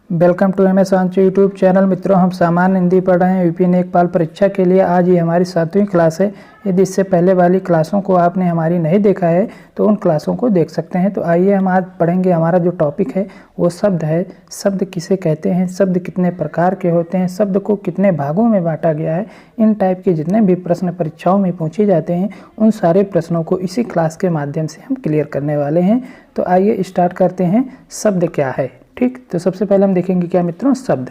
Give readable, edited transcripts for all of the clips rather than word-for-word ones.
Welcome to M S आंचो YouTube channel. मित्रों, हम सामान्य हिंदी पढ़ रहे हैं यूपी नेकपाल परीक्षा के लिए। आज ये हमारी 7वीं क्लास है। यदि इससे पहले वाली क्लासों को आपने हमारी नहीं देखा है तो उन क्लासों को देख सकते हैं। तो आइए हम आज पढ़ेंगे। हमारा जो टॉपिक है वो शब्द है। शब्द किसे कहते हैं, शब्द कितने प्रकार के होते हैं, शब्द को कितने भागों में बांटा गया है। इन टाइप के जितने भी प्रश्न परीक्षाओं में पूछे जाते हैं उन सारे प्रश्नों को इसी क्लास के माध्यम से हम क्लियर करने वाले हैं। तो आइए स्टार्ट करते हैं। शब्द क्या है, ठीक। तो सबसे पहले हम देखेंगे क्या मित्रों, शब्द।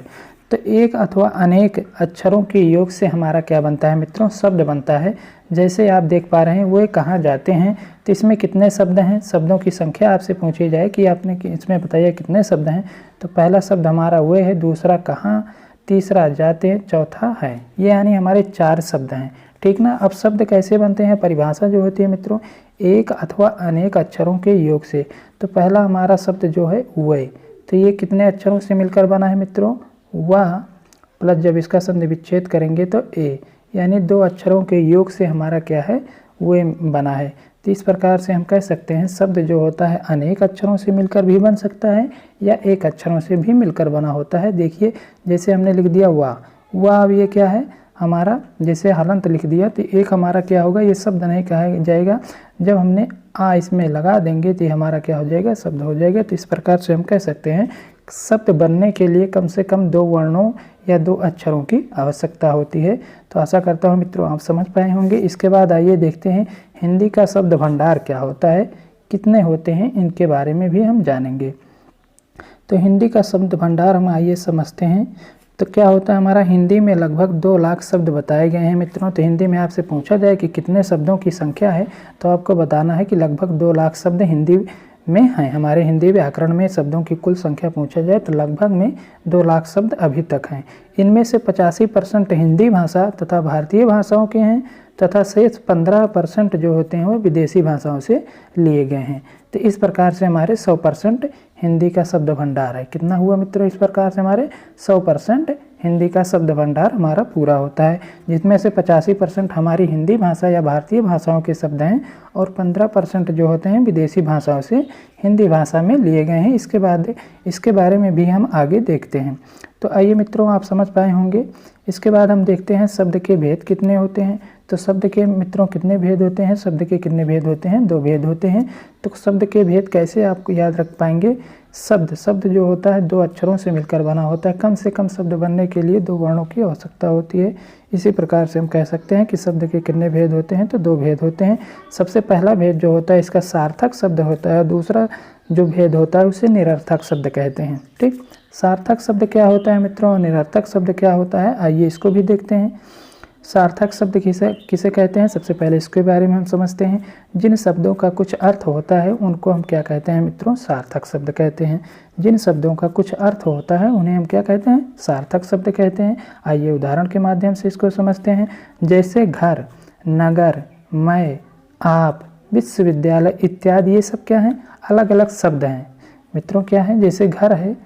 तो एक अथवा अनेक अक्षरों के योग से हमारा क्या बनता है मित्रों, शब्द बनता है। जैसे आप देख पा रहे हैं वो कहाँ जाते हैं, तो इसमें कितने शब्द हैं, शब्दों की संख्या आपसे पूछी जाए कि आपने इसमें बताइए कितने शब्द हैं। तो पहला शब्द हमारा वो है, दूसरा कहाँ, तीसरा जाते, चौथा है। ये यानी हमारे 4 शब्द हैं, ठीक ना। अब शब्द कैसे बनते हैं, परिभाषा जो होती है मित्रों, एक अथवा अनेक अक्षरों के योग से। तो पहला हमारा शब्द जो है वे, तो ये कितने अक्षरों से मिलकर बना है मित्रों, वाह प्लस जब इसका संधि विच्छेद करेंगे तो ए, यानी 2 अक्षरों के योग से हमारा क्या है, वे बना है। तो इस प्रकार से हम कह सकते हैं शब्द जो होता है अनेक अक्षरों से मिलकर भी बन सकता है या एक अक्षरों से भी मिलकर बना होता है। देखिए जैसे हमने लिख दिया वाह, अब ये क्या है हमारा, जैसे हलंत लिख दिया तो एक हमारा क्या होगा, ये शब्द नहीं कहा जाएगा। जब हमने आ इसमें लगा देंगे तो हमारा क्या हो जाएगा, शब्द हो जाएगा। तो इस प्रकार से हम कह सकते हैं शब्द बनने के लिए कम से कम 2 वर्णों या 2 अक्षरों की आवश्यकता होती है। तो आशा करता हूँ मित्रों आप समझ पाए होंगे। इसके बाद आइए देखते हैं हिंदी का शब्द भंडार क्या होता है, कितने होते हैं, इनके बारे में भी हम जानेंगे। तो हिंदी का शब्द भंडार हम आइए समझते हैं। तो क्या होता है हमारा, हिंदी में लगभग 2 लाख शब्द बताए गए हैं मित्रों। तो हिंदी में आपसे पूछा जाए कि कितने शब्दों की संख्या है, तो आपको बताना है कि लगभग 2 लाख शब्द हिंदी में हैं। हमारे हिंदी व्याकरण में शब्दों की कुल संख्या पूछा जाए तो लगभग में 2 लाख शब्द अभी तक हैं। इनमें से 85% हिंदी भाषा तथा भारतीय भाषाओं के हैं तथा शेष 15% जो होते हैं वो विदेशी भाषाओं से लिए गए हैं। तो इस प्रकार से हमारे 100% हिंदी का शब्द भंडार है। कितना हुआ मित्रों, इस प्रकार से हमारे 100% हिंदी का शब्द भंडार हमारा पूरा होता है, जिसमें से 85% हमारी हिंदी भाषा या भारतीय भाषाओं के शब्द हैं और 15% जो होते हैं विदेशी भाषाओं से हिंदी भाषा में लिए गए हैं। इसके बारे में भी हम आगे देखते हैं। तो आइए मित्रों आप समझ पाए होंगे। इसके बाद हम देखते हैं शब्द के भेद कितने होते हैं। तो शब्द के मित्रों कितने भेद होते हैं, शब्द के कितने भेद होते हैं, 2 भेद होते हैं। तो शब्द के भेद कैसे आपको याद रख पाएंगे, शब्द जो होता है 2 अक्षरों से मिलकर बना होता है। कम से कम शब्द बनने के लिए 2 वर्णों की आवश्यकता होती है। इसी प्रकार से हम कह सकते हैं कि शब्द के कितने भेद होते हैं, तो 2 भेद होते हैं। सबसे पहला भेद जो होता है इसका सार्थक शब्द होता है, दूसरा जो भेद होता है उसे निरर्थक शब्द कहते हैं, ठीक। सार्थक शब्द क्या होता है मित्रों, निरर्थक शब्द क्या होता है, आइए इसको भी देखते हैं। सार्थक शब्द किसे कहते हैं, सबसे पहले इसके बारे में हम समझते हैं। जिन शब्दों का कुछ अर्थ होता है उनको हम क्या कहते हैं मित्रों, सार्थक शब्द कहते हैं। जिन शब्दों का कुछ अर्थ होता है उन्हें हम क्या कहते हैं, सार्थक शब्द कहते हैं। आइए उदाहरण के माध्यम से इसको समझते हैं। जैसे घर, नगर, मैं, आप, विश्वविद्यालय इत्यादि, ये सब क्या हैं, अलग अलग शब्द हैं मित्रों। क्या है, जैसे घर है,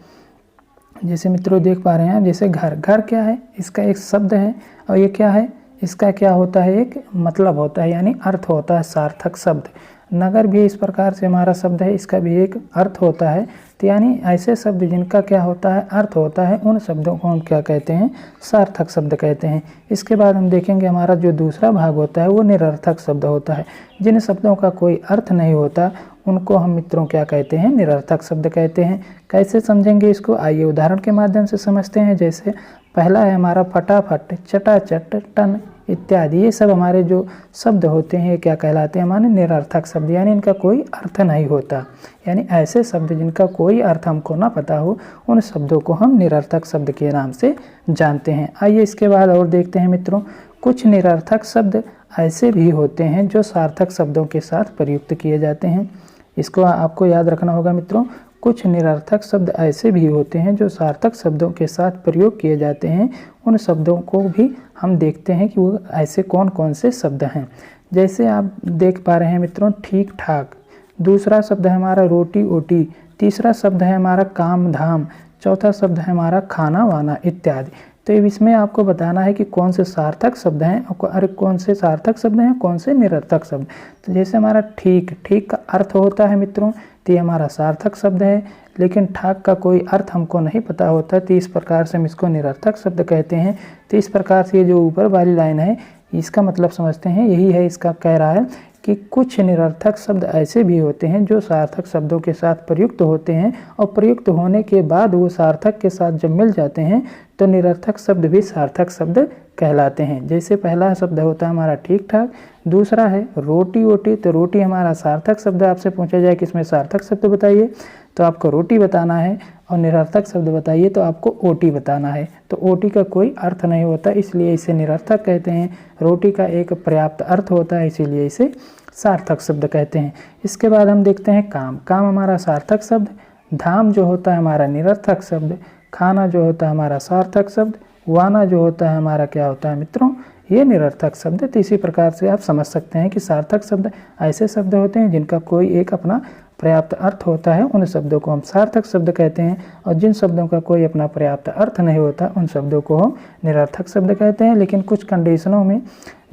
जैसे मित्रों देख पा रहे हैं, जैसे घर क्या है, इसका एक शब्द है और ये क्या है, इसका क्या होता है, एक मतलब होता है यानी अर्थ होता है, सार्थक शब्द। नगर भी इस प्रकार से हमारा शब्द है, इसका भी एक अर्थ होता है। तो यानी ऐसे शब्द जिनका क्या होता है, अर्थ होता है, उन शब्दों को हम क्या कहते हैं, सार्थक शब्द कहते हैं। इसके बाद हम देखेंगे हमारा जो दूसरा भाग होता है वो निरर्थक शब्द होता है। जिन शब्दों का कोई अर्थ नहीं होता उनको हम मित्रों क्या कहते हैं, निरर्थक शब्द कहते हैं। कैसे समझेंगे इसको, आइए उदाहरण के माध्यम से समझते हैं। जैसे पहला है हमारा फटाफट, चटाचट, टन इत्यादि, ये सब हमारे जो शब्द होते हैं क्या कहलाते हैं, हमारे निरर्थक शब्द, यानी इनका कोई अर्थ नहीं होता। यानी ऐसे शब्द जिनका कोई अर्थ हमको ना पता हो उन शब्दों को हम निरर्थक शब्द के नाम से जानते हैं। आइए इसके बाद और देखते हैं मित्रों। कुछ निरर्थक शब्द ऐसे भी होते हैं जो सार्थक शब्दों के साथ प्रयुक्त किए जाते हैं। इसको आपको याद रखना होगा मित्रों। कुछ निरर्थक शब्द ऐसे भी होते हैं जो सार्थक शब्दों के साथ प्रयोग किए जाते हैं। उन शब्दों को भी हम देखते हैं कि वो ऐसे कौन कौन से शब्द हैं। जैसे आप देख पा रहे हैं मित्रों, ठीक ठाक, दूसरा शब्द है हमारा रोटी ओटी, तीसरा शब्द है हमारा काम धाम, चौथा शब्द है हमारा खाना वाना इत्यादि, तो इसमें आपको बताना है कि कौन से सार्थक शब्द हैं और कौन से सार्थक शब्द हैं, कौन से निरर्थक शब्द। तो जैसे हमारा ठीक, ठीक का अर्थ होता है मित्रों, तो ये हमारा सार्थक शब्द है, लेकिन ठाक का कोई अर्थ हमको नहीं पता होता, तो इस प्रकार से हम इसको निरर्थक शब्द कहते हैं। तो इस प्रकार से ये जो ऊपर वाली लाइन है इसका मतलब समझते हैं, यही है इसका कह रहा है कि कुछ निरर्थक शब्द ऐसे भी होते हैं जो सार्थक शब्दों के साथ प्रयुक्त होते हैं, और प्रयुक्त होने के बाद वो सार्थक के साथ जब मिल जाते हैं तो निरर्थक शब्द भी सार्थक शब्द कहलाते हैं। जैसे पहला शब्द होता है हमारा ठीक ठाक, दूसरा है रोटी वोटी। तो रोटी हमारा सार्थक शब्द, आपसे पूछा जाए कि इसमें सार्थक शब्द बताइए तो आपको रोटी बताना है, और निरर्थक शब्द बताइए तो आपको ओटी बताना है। तो ओटी का कोई अर्थ नहीं होता, इसलिए इसे निरर्थक कहते हैं। रोटी का एक पर्याप्त अर्थ होता है, इसीलिए इसे सार्थक शब्द कहते हैं। इसके बाद हम देखते हैं काम। काम हमारा सार्थक शब्द, धाम जो होता है हमारा निरर्थक शब्द, खाना जो होता है हमारा सार्थक शब्द, वाना जो होता है हमारा क्या होता है मित्रों, ये निरर्थक शब्द। तो इसी प्रकार से आप समझ सकते हैं कि सार्थक शब्द ऐसे शब्द होते हैं जिनका कोई एक अपना पर्याप्त अर्थ होता है, उन शब्दों को हम सार्थक शब्द कहते हैं, और जिन शब्दों का कोई अपना पर्याप्त अर्थ नहीं होता उन शब्दों को हम निरर्थक शब्द कहते हैं। लेकिन कुछ कंडीशनों में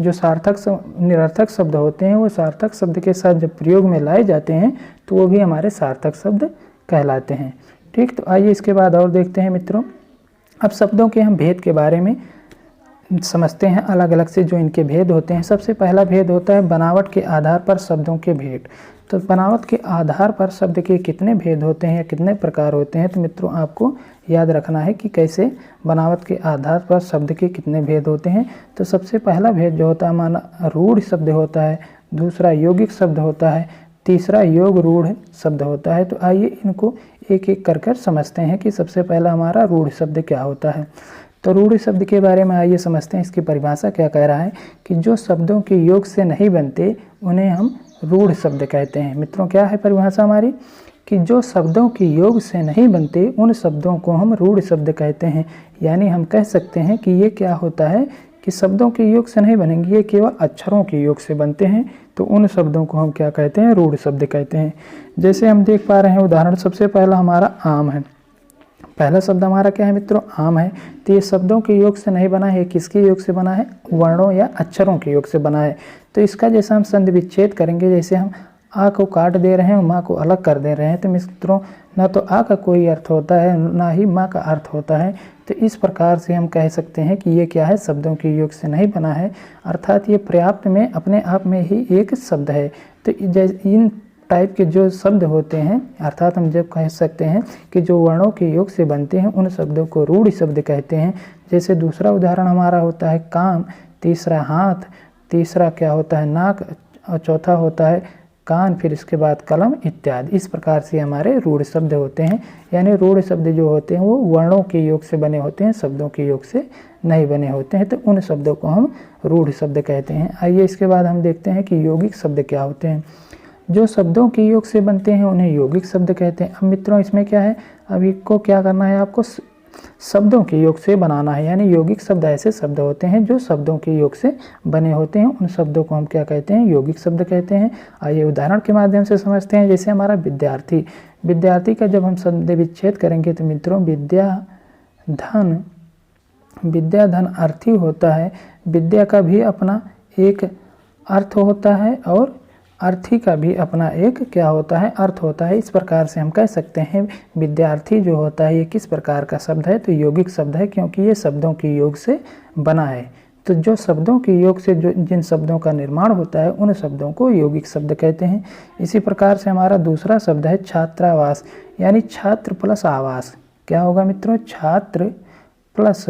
जो निरर्थक शब्द होते हैं वो सार्थक शब्द के साथ जब प्रयोग में लाए जाते हैं तो वो भी हमारे सार्थक शब्द कहलाते हैं। ठीक, तो आइए इसके बाद और देखते हैं मित्रों। अब शब्दों के हम भेद के बारे में समझते हैं, अलग अलग से जो इनके भेद होते हैं। सबसे पहला भेद होता है बनावट के आधार पर शब्दों के भेद। तो बनावट के आधार पर शब्द के कितने भेद होते हैं या कितने प्रकार होते हैं, तो मित्रों आपको याद रखना है कि कैसे बनावट के आधार पर शब्द के कितने भेद होते हैं। तो सबसे पहला भेद जो होता है हमारा रूढ़ शब्द होता है, दूसरा यौगिक शब्द होता है, तीसरा योग रूढ़ शब्द होता है। तो आइए इनको एक एक कर समझते हैं कि सबसे पहला हमारा रूढ़ शब्द क्या होता है। तो रूढ़ शब्द के बारे में आइए समझते हैं। इसकी परिभाषा क्या कह रहा है कि जो शब्दों के योग से नहीं बनते उन्हें हम रूढ़ शब्द कहते हैं। मित्रों क्या है परिभाषा हमारी कि जो शब्दों के योग से नहीं बनते उन शब्दों को हम रूढ़ शब्द कहते हैं। यानी हम कह सकते हैं कि ये क्या होता है कि शब्दों के योग से नहीं बनेंगे, ये केवल अक्षरों के योग से बनते हैं, तो उन शब्दों को हम क्या कहते हैं, रूढ़ शब्द कहते हैं। जैसे हम देख पा रहे हैं उदाहरण, सबसे पहला हमारा आम है। पहला शब्द हमारा क्या है मित्रों, आम है। तो ये शब्दों के योग से नहीं बना है, किसके योग से बना है, वर्णों या अक्षरों के योग से बना है। तो इसका जैसे हम संधि विच्छेद करेंगे, जैसे हम आ को काट दे रहे हैं और माँ को अलग कर दे रहे हैं, तो मित्रों ना तो आ का कोई अर्थ होता है ना ही माँ का अर्थ होता है। तो इस प्रकार से हम कह सकते हैं कि ये क्या है, शब्दों के योग से नहीं बना है, अर्थात ये पर्याप्त में अपने आप में ही एक शब्द है। तो इन टाइप के जो शब्द होते हैं, अर्थात हम जब कह सकते हैं कि जो वर्णों के योग से बनते हैं उन शब्दों को रूढ़ शब्द कहते हैं। जैसे दूसरा उदाहरण हमारा होता है काम, तीसरा हाथ, तीसरा क्या होता है नाक, और चौथा होता है कान, फिर इसके बाद कलम इत्यादि। इस प्रकार से हमारे रूढ़ शब्द होते हैं। यानी रूढ़ शब्द जो होते हैं वो वर्णों के योग से बने होते हैं, शब्दों के योग से नहीं बने होते हैं, तो उन शब्दों को हम रूढ़ शब्द कहते हैं। आइए इसके बाद हम देखते हैं कि यौगिक शब्द क्या होते हैं। जो शब्दों के योग से बनते हैं उन्हें यौगिक शब्द कहते हैं। अब मित्रों इसमें क्या है, अभी को क्या करना है, आपको शब्दों के योग से बनाना है। यानी यौगिक शब्द ऐसे शब्द होते हैं जो शब्दों के योग से बने होते हैं, उन शब्दों को हम क्या कहते हैं, यौगिक शब्द कहते हैं। आइए उदाहरण के माध्यम से समझते हैं। जैसे हमारा विद्यार्थी, विद्यार्थी का जब हम संधि विच्छेद करेंगे तो मित्रों विद्या धन अर्थी होता है। विद्या का भी अपना एक अर्थ होता है और अर्थी का भी अपना एक क्या होता है, अर्थ होता है। इस प्रकार से हम कह सकते हैं विद्यार्थी जो होता है ये किस प्रकार का शब्द है, तो यौगिक शब्द है, क्योंकि ये शब्दों के योग से बना है। तो जो शब्दों के योग से जो जिन शब्दों का निर्माण होता है उन शब्दों को यौगिक शब्द कहते हैं। इसी प्रकार से हमारा दूसरा शब्द है छात्रावास, यानी छात्र प्लस आवास। क्या होगा मित्रों, छात्र प्लस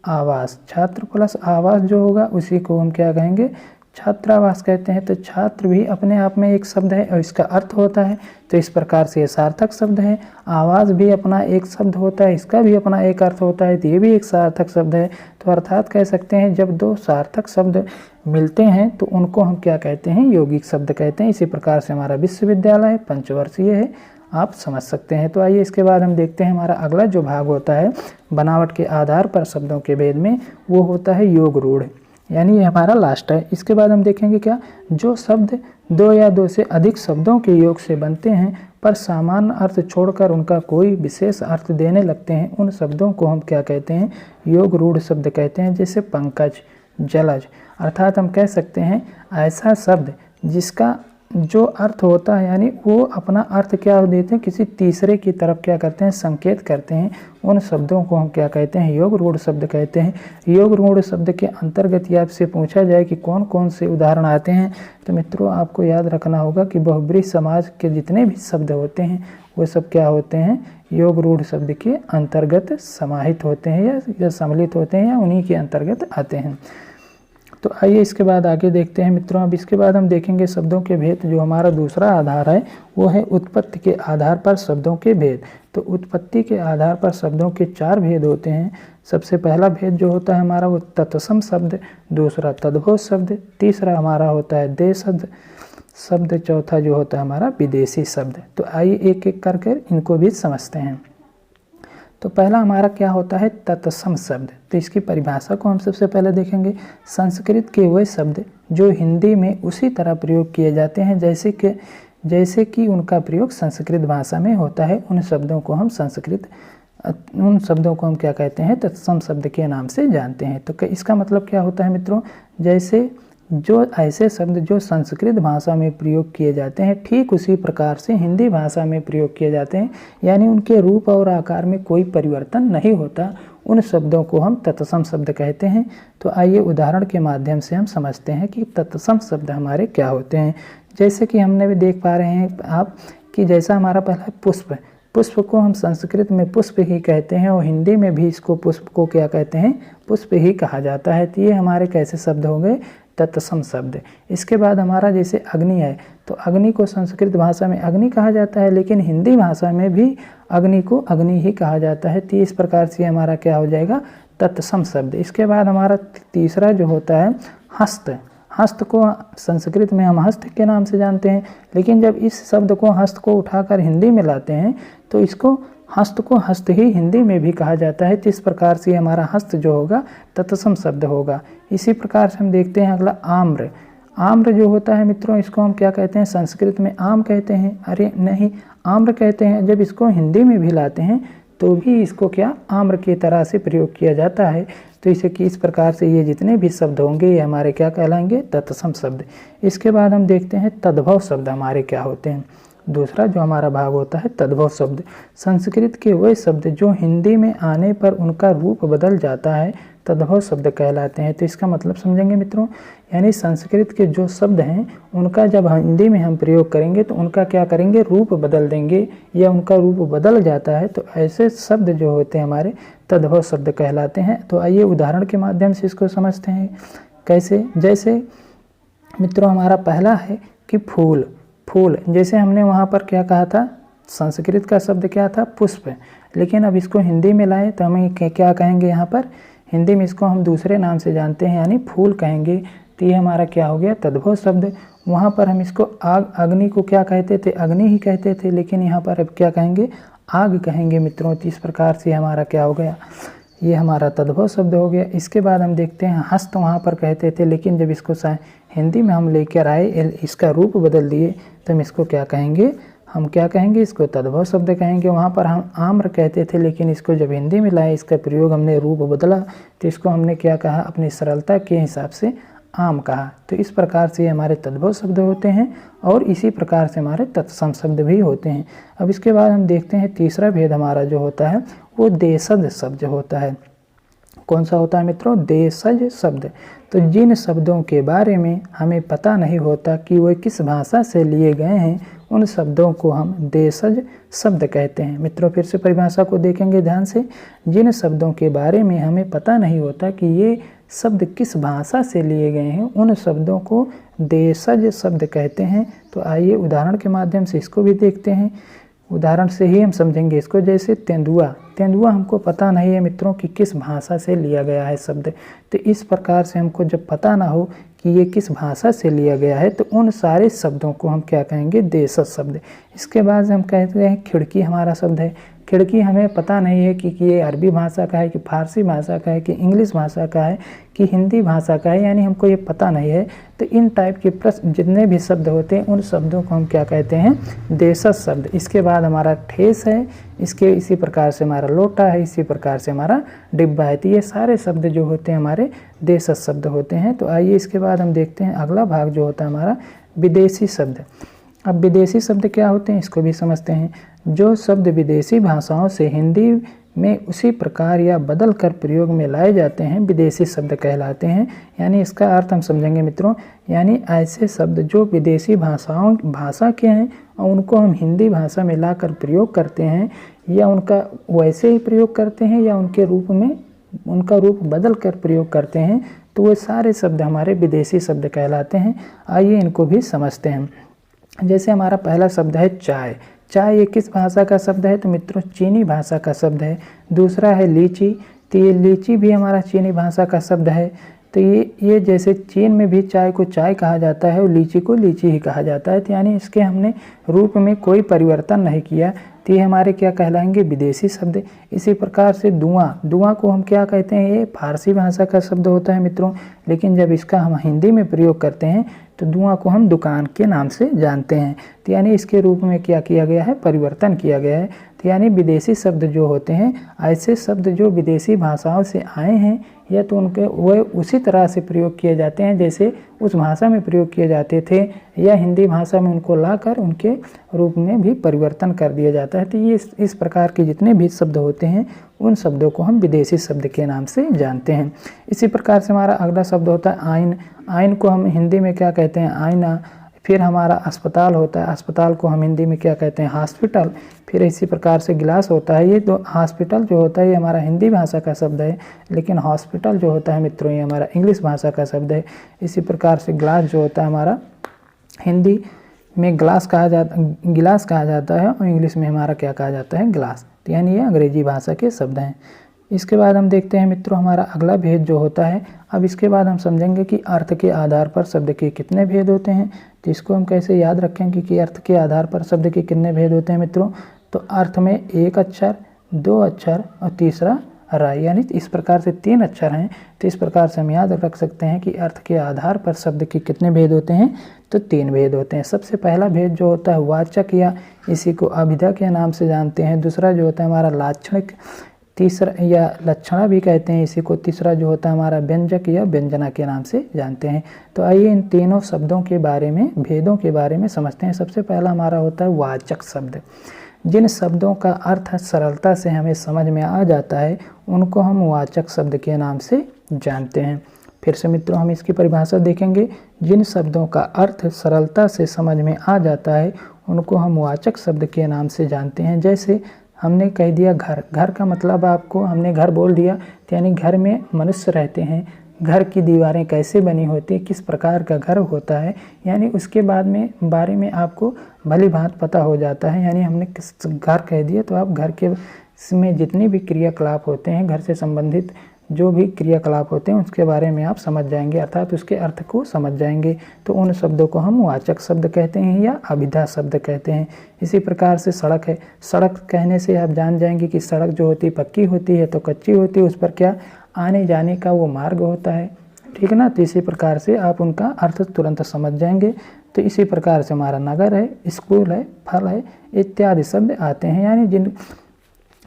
आवास। छात्र प्लस आवास जो होगा उसी को हम क्या कहेंगे, छात्रावास कहते हैं। तो छात्र भी अपने आप में एक शब्द है और इसका अर्थ होता है, तो इस प्रकार से ये सार्थक शब्द है। आवास भी अपना एक शब्द होता है, इसका भी अपना एक अर्थ होता है, तो ये भी एक सार्थक शब्द है। तो अर्थात कह सकते हैं जब दो सार्थक शब्द मिलते हैं तो उनको हम क्या कहते हैं, यौगिक शब्द कहते हैं। इसी प्रकार से हमारा विश्वविद्यालय पंचवर्षीय है, आप समझ सकते हैं। तो आइए इसके बाद हम देखते हैं हमारा अगला जो भाग होता है बनावट के आधार पर शब्दों के भेद में, वो होता है योग रूढ़, यानी ये हमारा लास्ट है। इसके बाद हम देखेंगे क्या, जो शब्द दो या दो से अधिक शब्दों के योग से बनते हैं पर सामान्य अर्थ छोड़कर उनका कोई विशेष अर्थ देने लगते हैं, उन शब्दों को हम क्या कहते हैं, योग रूढ़ शब्द कहते हैं। जैसे पंकज, जलज, अर्थात हम कह सकते हैं ऐसा शब्द जिसका जो अर्थ होता है यानी वो अपना अर्थ क्या देते हैं, किसी तीसरे की तरफ क्या करते हैं, संकेत करते हैं, उन शब्दों को हम क्या कहते हैं, योग रूढ़ शब्द कहते हैं। योग रूढ़ शब्द के अंतर्गत ये आपसे पूछा जाए कि कौन कौन से उदाहरण आते हैं, तो मित्रों आपको याद रखना होगा कि बहुब्रीहि समाज के जितने भी शब्द होते हैं वो सब क्या होते हैं, योग रूढ़ शब्द के अंतर्गत समाहित होते हैं या सम्मिलित होते हैं या उन्हीं के अंतर्गत आते हैं। तो आइए इसके बाद आगे देखते हैं मित्रों। अब इसके बाद हम देखेंगे शब्दों के भेद। जो हमारा दूसरा आधार है वो है उत्पत्ति के आधार पर शब्दों के भेद। तो उत्पत्ति के आधार पर शब्दों के 4 भेद होते हैं। सबसे पहला भेद जो होता है हमारा वो तत्सम शब्द, दूसरा तद्भव शब्द, तीसरा हमारा होता है देशज शब्द, चौथा जो होता है हमारा विदेशी शब्द। तो आइए एक एक करके इनको भी समझते हैं। तो पहला हमारा क्या होता है, तत्सम शब्द। तो इसकी परिभाषा को हम सबसे पहले देखेंगे। संस्कृत के वे शब्द जो हिंदी में उसी तरह प्रयोग किए जाते हैं जैसे कि उनका प्रयोग संस्कृत भाषा में होता है, उन शब्दों को हम क्या कहते हैं, तत्सम शब्द के नाम से जानते हैं। तो इसका मतलब क्या होता है मित्रों, जैसे जो ऐसे शब्द जो संस्कृत भाषा में प्रयोग किए जाते हैं ठीक उसी प्रकार से हिंदी भाषा में प्रयोग किए जाते हैं, यानी उनके रूप और आकार में कोई परिवर्तन नहीं होता, उन शब्दों को हम तत्सम शब्द कहते हैं। तो आइए उदाहरण के माध्यम से हम समझते हैं कि तत्सम शब्द हमारे क्या होते हैं। जैसे कि हमने भी देख पा रहे हैं आप कि जैसा हमारा पहला है पुष्प। पुष्प को हम संस्कृत में पुष्प ही कहते हैं और हिंदी में भी इसको पुष्प को क्या कहते हैं, पुष्प ही कहा जाता है। तो ये हमारे कैसे शब्द हो गए, तत्सम शब्द। इसके बाद हमारा जैसे अग्नि है, तो अग्नि को संस्कृत भाषा में अग्नि कहा जाता है, लेकिन हिंदी भाषा में भी अग्नि को अग्नि ही कहा जाता है। तो इस प्रकार से हमारा क्या हो जाएगा, तत्सम शब्द। इसके बाद हमारा तीसरा जो होता है हस्त। हस्त को संस्कृत में हम हस्त के नाम से जानते हैं, लेकिन जब इस शब्द को हस्त को उठाकर हिंदी में लाते हैं तो इसको हस्त को हस्त ही हिंदी में भी कहा जाता है। तो इस प्रकार से हमारा हस्त जो होगा तत्सम शब्द होगा। इसी प्रकार से हम देखते हैं अगला आम्र। आम्र जो होता है मित्रों, इसको हम क्या कहते हैं, संस्कृत में आम कहते हैं, अरे नहीं आम्र कहते हैं। जब इसको हिंदी में भी लाते हैं तो भी इसको क्या आम्र की तरह से प्रयोग किया जाता है। तो इसे कि इस प्रकार से ये जितने भी शब्द होंगे ये हमारे क्या कहलाएंगे, तत्सम शब्द। इसके बाद हम देखते हैं तद्भव शब्द हमारे क्या होते हैं। दूसरा जो हमारा भाग होता है तद्भव शब्द। संस्कृत के वे शब्द जो हिंदी में आने पर उनका रूप बदल जाता है तद्भव शब्द कहलाते हैं। तो इसका मतलब समझेंगे मित्रों, यानी संस्कृत के जो शब्द हैं उनका जब हिंदी में हम प्रयोग करेंगे तो उनका क्या करेंगे, रूप बदल देंगे या उनका रूप बदल जाता है। तो ऐसे शब्द जो होते हैं हमारे तद्भव शब्द कहलाते हैं। तो आइए उदाहरण के माध्यम से इसको समझते हैं कैसे। जैसे मित्रों हमारा पहला है कि फूल। फूल जैसे हमने वहाँ पर क्या कहा था, संस्कृत का शब्द क्या था, पुष्प, लेकिन अब इसको हिंदी में लाए तो हमें क्या कहेंगे, यहाँ पर हिंदी में इसको हम दूसरे नाम से जानते हैं यानी फूल कहेंगे। तो ये हमारा क्या हो गया, तद्भव शब्द। वहाँ पर हम इसको अग्नि को क्या कहते थे, अग्नि ही कहते थे, लेकिन यहाँ पर अब क्या कहेंगे, आग कहेंगे मित्रों। तो इस प्रकार से हमारा क्या हो गया, ये हमारा तद्भव शब्द हो गया। इसके बाद हम देखते हैं हस्त, वहाँ पर कहते थे, लेकिन जब इसको हिंदी में हम लेकर आए, इसका रूप बदल दिए, तो हम इसको क्या कहेंगे, हम क्या कहेंगे, इसको तद्भव शब्द कहेंगे। वहाँ पर हम आम्र कहते थे, लेकिन इसको जब हिंदी में लाए, इसका प्रयोग हमने रूप बदला, तो इसको हमने क्या कहा, अपनी सरलता के हिसाब से आम कहा। तो इस प्रकार से हमारे तद्भव शब्द होते हैं और इसी प्रकार से हमारे तत्सम शब्द भी होते हैं। अब इसके बाद हम देखते हैं तीसरा भेद हमारा जो होता है वो देशज शब्द होता है। कौन सा होता है मित्रों, देशज शब्द। तो जिन शब्दों के बारे में हमें पता नहीं होता कि वे किस भाषा से लिए गए हैं, उन शब्दों को हम देशज शब्द कहते हैं। मित्रों फिर से परिभाषा को देखेंगे ध्यान से। जिन शब्दों के बारे में हमें पता नहीं होता कि ये शब्द किस भाषा से लिए गए हैं, उन शब्दों को देशज शब्द कहते हैं। तो आइए उदाहरण के माध्यम से इसको भी देखते हैं। उदाहरण से ही हम समझेंगे इसको। जैसे तेंदुआ। तेंदुआ हमको पता नहीं है मित्रों कि किस भाषा से लिया गया है शब्द। तो इस प्रकार से हमको जब पता ना हो कि ये किस भाषा से लिया गया है, तो उन सारे शब्दों को हम क्या कहेंगे, देशज शब्द। इसके बाद हम कहते हैं खिड़की हमारा शब्द है। खिड़की हमें पता नहीं है कि ये अरबी भाषा का है, कि फारसी भाषा का है, कि इंग्लिश भाषा का है, कि हिंदी भाषा का है, यानी हमको ये पता नहीं है। तो इन टाइप के प्रश्न जितने भी शब्द होते हैं उन शब्दों को हम क्या कहते हैं, देशज शब्द। इसके बाद हमारा ठेस है, इसके इसी प्रकार से हमारा लोटा है, इसी प्रकार से हमारा डिब्बा है। तो ये सारे शब्द जो होते हैं हमारे देशज शब्द होते हैं। तो आइए इसके बाद हम देखते हैं अगला भाग जो होता है हमारा विदेशी शब्द। अब विदेशी शब्द क्या होते हैं इसको भी समझते हैं। जो शब्द विदेशी भाषाओं से हिंदी में उसी प्रकार या बदल कर प्रयोग में लाए जाते हैं विदेशी शब्द कहलाते हैं। यानी इसका अर्थ हम समझेंगे मित्रों, यानी ऐसे शब्द जो विदेशी भाषा के हैं और उनको हम हिंदी भाषा में लाकर प्रयोग करते हैं, या उनका वैसे ही प्रयोग करते हैं या उनके रूप में उनका रूप बदल कर प्रयोग करते हैं, तो वो सारे शब्द हमारे विदेशी शब्द कहलाते हैं। आइए इनको भी समझते हैं। जैसे हमारा पहला शब्द है चाय। चाय ये किस भाषा का शब्द है, तो मित्रों चीनी भाषा का शब्द है। दूसरा है लीची, तो ये लीची भी हमारा चीनी भाषा का शब्द है। तो ये जैसे चीन में भी चाय को चाय कहा जाता है और लीची को लीची ही कहा जाता है। तो यानी इसके हमने रूप में कोई परिवर्तन नहीं किया, तो ये हमारे क्या कहलाएंगे, विदेशी शब्द। इसी प्रकार से धुआं को हम क्या कहते हैं, ये फारसी भाषा का शब्द होता है मित्रों, लेकिन जब इसका हम हिंदी में प्रयोग करते हैं तो धुआं को हम दुकान के नाम से जानते हैं। तो यानी इसके रूप में क्या किया गया है, परिवर्तन किया गया है। तो यानी विदेशी शब्द जो होते हैं ऐसे शब्द जो विदेशी भाषाओं से आए हैं, या तो उनके वह उसी तरह से प्रयोग किए जाते हैं जैसे उस भाषा में प्रयोग किए जाते थे, या हिंदी भाषा में उनको लाकर उनके रूप में भी परिवर्तन कर दिया जाता है। तो ये इस प्रकार के जितने भी शब्द होते हैं उन शब्दों को हम विदेशी शब्द के नाम से जानते हैं। इसी प्रकार से हमारा अगला शब्द होता है आइन। आइन को हम हिंदी में क्या कहते हैं, आईना। फिर हमारा अस्पताल होता है, अस्पताल को हम हिंदी में क्या कहते हैं, हॉस्पिटल। फिर इसी प्रकार से गिलास होता है। ये तो हॉस्पिटल जो होता है ये हमारा हिंदी भाषा का शब्द है, लेकिन हॉस्पिटल जो होता है मित्रों ये हमारा इंग्लिश भाषा का शब्द है। इसी प्रकार से ग्लास जो होता है हमारा हिंदी में गिलास कहा जाता है और इंग्लिश में हमारा क्या कहा जाता है, ग्लास। तो यानी ये अंग्रेजी भाषा के शब्द हैं। इसके बाद हम देखते हैं मित्रों हमारा अगला भेद जो होता है। अब इसके बाद हम समझेंगे कि अर्थ के आधार पर शब्द के कितने भेद होते हैं। तो इसको हम कैसे याद रखेंगे कि अर्थ के आधार पर शब्द के कितने भेद होते हैं मित्रों। तो अर्थ में एक अक्षर, दो अक्षर और तीसरा राय, यानी इस प्रकार से 3 अक्षर हैं। तो इस प्रकार से हम याद रख सकते हैं कि अर्थ के आधार पर शब्द के कितने भेद होते हैं, तो 3 भेद होते हैं। सबसे पहला भेद जो होता है वाचक, या इसी को अभिधा के नाम से जानते हैं। दूसरा जो होता है हमारा लाक्षणिक, तीसरा या लक्षणा भी कहते हैं इसी को। तीसरा जो होता है हमारा व्यंजक या व्यंजना के नाम से जानते हैं। तो आइए इन तीनों शब्दों के बारे में, भेदों के बारे में समझते हैं। सबसे पहला हमारा होता है वाचक शब्द। जिन शब्दों का अर्थ सरलता से हमें समझ में आ जाता है उनको हम वाचक शब्द के नाम से जानते हैं। फिर से मित्रों हम इसकी परिभाषा देखेंगे। जिन शब्दों का अर्थ सरलता से समझ में आ जाता है उनको हम वाचक शब्द के नाम से जानते हैं। जैसे हमने कह दिया घर, घर का मतलब आपको हमने घर बोल दिया, तो यानी घर में मनुष्य रहते हैं। घर की दीवारें कैसे बनी होती है, किस प्रकार का घर होता है, यानी उसके बाद में बारे में आपको भली भांति पता हो जाता है। यानी हमने किस घर कह दिया तो आप घर के में जितनी भी क्रियाकलाप होते हैं, घर से संबंधित जो भी क्रियाकलाप होते हैं उसके बारे में आप समझ जाएंगे, अर्थात उसके अर्थ को समझ जाएंगे। तो उन शब्दों को हम वाचक शब्द कहते हैं या अभिधा शब्द कहते हैं। इसी प्रकार से सड़क है। सड़क कहने से आप जान जाएंगे कि सड़क जो होती है पक्की होती है तो कच्ची होती है, उस पर क्या आने जाने का वो मार्ग होता है, ठीक ना। तो इसी प्रकार से आप उनका अर्थ तुरंत समझ जाएंगे। तो इसी प्रकार से हमारा नगर है, स्कूल है, फल है इत्यादि शब्द आते हैं। यानी जिन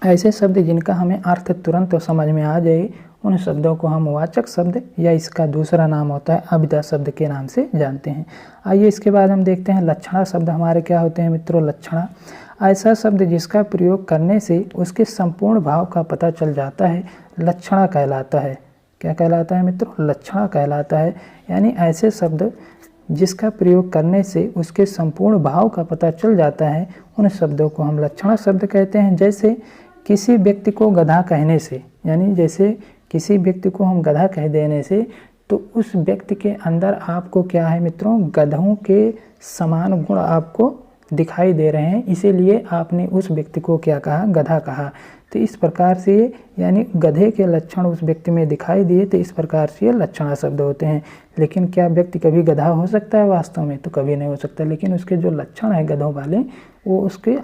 ऐसे शब्द जिनका हमें अर्थ तुरंत समझ में आ जाए उन शब्दों को हम वाचक शब्द या इसका दूसरा नाम होता है अभिधा शब्द के नाम से जानते हैं। आइए इसके बाद हम देखते हैं लक्षणा शब्द हमारे क्या होते हैं मित्रों। लक्षणा ऐसा शब्द जिसका प्रयोग करने से उसके संपूर्ण भाव का पता चल जाता है, लक्षणा कहलाता है। क्या कहलाता है मित्रों, लक्षणा कहलाता है। यानी ऐसे शब्द जिसका प्रयोग करने से उसके संपूर्ण भाव का पता चल जाता है उन शब्दों को हम लक्षणा शब्द कहते हैं। जैसे किसी व्यक्ति को गधा कहने से, यानी जैसे किसी व्यक्ति को हम गधा कह देने से तो उस व्यक्ति के अंदर आपको क्या है मित्रों, गधों के समान गुण आपको दिखाई दे रहे हैं, इसीलिए आपने उस व्यक्ति को क्या कहा, गधा कहा। तो इस प्रकार से यानी गधे के लक्षण उस व्यक्ति में दिखाई दिए, तो इस प्रकार से ये लक्षण शब्द होते हैं। लेकिन क्या व्यक्ति कभी गधा हो सकता है वास्तव में? तो कभी नहीं हो सकता, लेकिन उसके जो लक्षण है गधों वाले वो उसके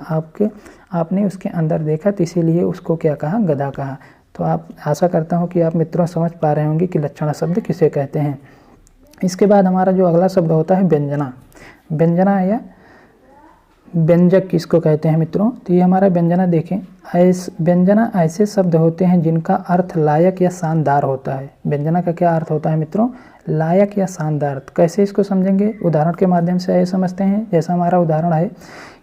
आपने उसके अंदर देखा, तो इसीलिए उसको क्या कहा? गधा कहा। तो आप आशा करता हूँ कि आप मित्रों समझ पा रहे होंगे कि लक्षण शब्द किसे कहते हैं। इसके बाद हमारा जो अगला शब्द होता है व्यंजना। व्यंजना या व्यंजक किसको कहते हैं मित्रों? तो ये हमारा व्यंजना देखें, व्यंजना ऐसे शब्द होते हैं जिनका अर्थ लायक या शानदार होता है। व्यंजना का क्या अर्थ होता है मित्रों? लायक या शानदार। तो कैसे इसको समझेंगे? उदाहरण के माध्यम से आइए समझते हैं। जैसा हमारा उदाहरण है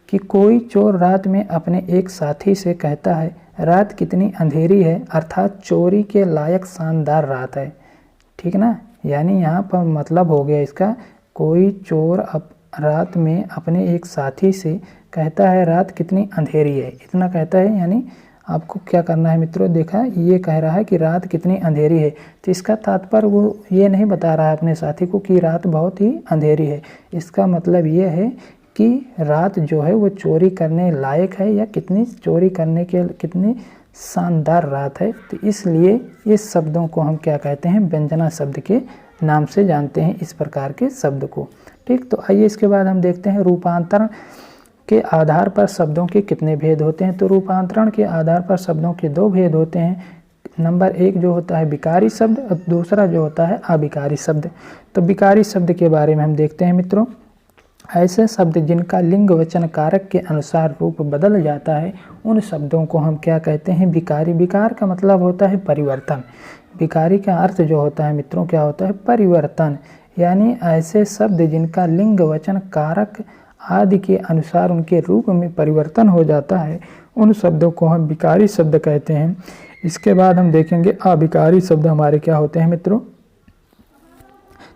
कि कोई चोर रात में अपने एक साथी से कहता है, रात कितनी अंधेरी है, अर्थात चोरी के लायक शानदार रात है। ठीक ना? यानी यहाँ पर मतलब हो गया इसका, कोई चोर रात में अपने एक साथी से कहता है रात कितनी अंधेरी है, इतना कहता है। यानी आपको क्या करना है मित्रों? देखा, ये कह रहा है कि रात कितनी अंधेरी है, तो इसका तात्पर्य वो ये नहीं बता रहा है अपने साथी को कि रात बहुत ही अंधेरी है। इसका मतलब ये है कि रात जो है वो चोरी करने लायक है, या कितनी चोरी करने के कितनी शानदार रात है। तो इसलिए इस शब्दों को हम क्या कहते हैं? व्यंजना शब्द के नाम से जानते हैं इस प्रकार के शब्द को। ठीक, तो आइए इसके बाद हम देखते हैं रूपांतरण के आधार पर शब्दों के कितने भेद होते हैं। तो रूपांतरण के आधार पर शब्दों के दो भेद होते हैं। नंबर एक जो होता है विकारी शब्द, और दूसरा जो होता है अविकारी शब्द। तो विकारी शब्द के बारे में हम देखते हैं मित्रों। ऐसे शब्द जिनका लिंग वचन कारक के अनुसार रूप बदल जाता है, उन शब्दों को हम क्या कहते हैं? विकारी। विकार का मतलब होता है परिवर्तन। विकारी का अर्थ जो होता है मित्रों क्या होता है? परिवर्तन। यानी ऐसे शब्द जिनका लिंग वचन कारक आदि के अनुसार उनके रूप में परिवर्तन हो जाता है, उन शब्दों को हम विकारी शब्द कहते हैं। इसके बाद हम देखेंगे अविकारी शब्द हमारे क्या होते हैं मित्रों।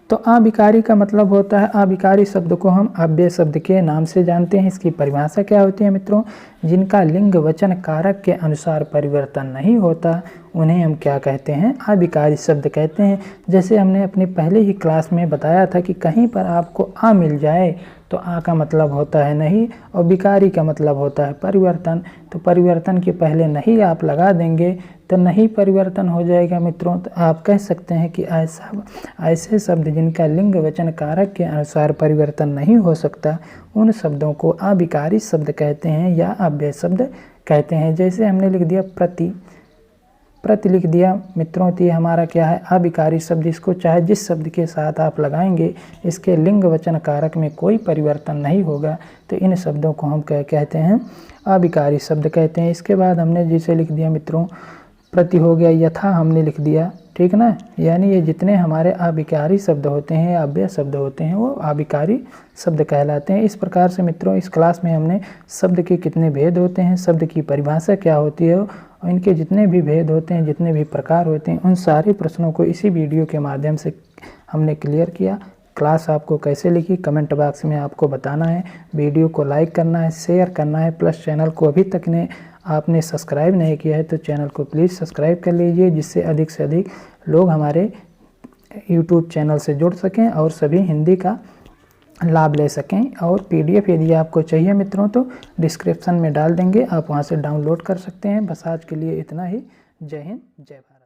तो अविकारी का मतलब होता है, अविकारी शब्द को हम अव्यय शब्द के नाम से जानते हैं। इसकी परिभाषा क्या होती है मित्रों? जिनका लिंग वचन कारक के अनुसार परिवर्तन नहीं होता, उन्हें हम क्या कहते हैं? अविकारी शब्द कहते हैं। जैसे हमने अपने पहले ही क्लास में बताया था कि कहीं पर आपको आ मिल जाए तो आ का मतलब होता है नहीं, और विकारी का मतलब होता है परिवर्तन। तो परिवर्तन के पहले नहीं आप लगा देंगे तो नहीं परिवर्तन हो जाएगा मित्रों। तो आप कह सकते हैं कि ऐसे शब्द जिनका लिंग वचन कारक के अनुसार परिवर्तन नहीं हो सकता, उन शब्दों को अविकारी शब्द कहते हैं या अव्यय शब्द कहते हैं। जैसे हमने लिख दिया प्रति लिख दिया मित्रों, तो ये हमारा क्या है? अविकारी शब्द। इसको चाहे जिस शब्द के साथ आप लगाएंगे, इसके लिंग वचन कारक में कोई परिवर्तन नहीं होगा, तो इन शब्दों को हम क्या कहते हैं? अविकारी शब्द कहते हैं। इसके बाद हमने जिसे लिख दिया मित्रों प्रति हो गया, यथा हमने लिख दिया, ठीक ना? यानी ये जितने हमारे अविकारी शब्द होते हैं, अव्यय शब्द होते हैं, वो अविकारी शब्द कहलाते हैं। इस प्रकार से मित्रों इस क्लास में हमने शब्द के कितने भेद होते हैं, शब्द की परिभाषा क्या होती है, और इनके जितने भी भेद होते हैं, जितने भी प्रकार होते हैं, उन सारे प्रश्नों को इसी वीडियो के माध्यम से हमने क्लियर किया। क्लास आपको कैसे लिखी कमेंट बॉक्स में आपको बताना है। वीडियो को लाइक करना है, शेयर करना है, प्लस चैनल को अभी तक आपने सब्सक्राइब नहीं किया है तो चैनल को प्लीज़ सब्सक्राइब कर लीजिए, जिससे अधिक से अधिक लोग हमारे यूट्यूब चैनल से जुड़ सकें और सभी हिंदी का लाभ ले सकें। और PDF यदि आपको चाहिए मित्रों तो डिस्क्रिप्शन में डाल देंगे, आप वहां से डाउनलोड कर सकते हैं। बस आज के लिए इतना ही। जय हिंद, जय भारत।